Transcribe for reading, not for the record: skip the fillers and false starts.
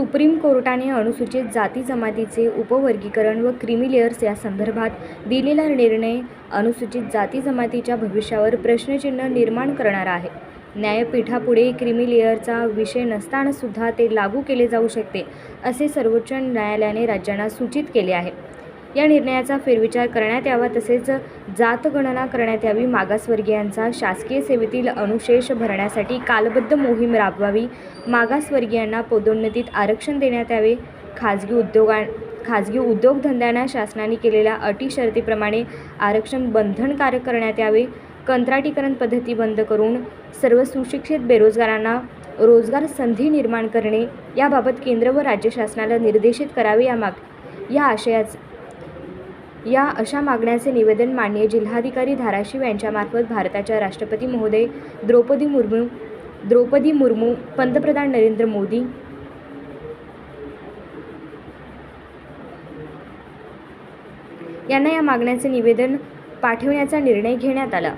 Supreme कोर्टाने अनुसूचित जाती जमातीचे उपवर्गीकरण व क्रीमी लेयर्स या संदर्भात दिलेला निर्णय अनुसूचित जाती जमातीच्या भविष्यावर प्रश्नचिन्ह निर्माण करणारा आहे. न्यायपीठापुढे क्रीमी लेयरचा विषय नसताना सुद्धा ते लागू केले जाऊ शकते असे सर्वोच्च न्यायालयाने राज्यांना सूचित केले आहे. या निर्णयाचा फेरविचार करण्यात यावा तसेच जातगणना करण्यात यावी. मागासवर्गीयांचा शासकीय सेवेतील अनुशेष भरण्यासाठी कालबद्ध मोहीम राबवावी. मागासवर्गीयांना पदोन्नतीत आरक्षण देण्यात यावे. खाजगी उद्योगधंद्यांना शासनाने केलेल्या अटी शर्तीप्रमाणे आरक्षण बंधनकारक करण्यात यावे. कंत्राटीकरण पद्धती बंद करून सर्व सुशिक्षित बेरोजगारांना रोजगार संधी निर्माण करणे याबाबत केंद्र व राज्य शासनाला निर्देशित करावे. या अशा मागण्याचे निवेदन माननीय जिल्हाधिकारी धाराशिव यांच्यामार्फत भारताच्या राष्ट्रपती महोदय द्रौपदी मुर्मू, पंतप्रधान नरेंद्र मोदी यांना या मागण्याचे निवेदन पाठविण्याचा निर्णय घेण्यात आला.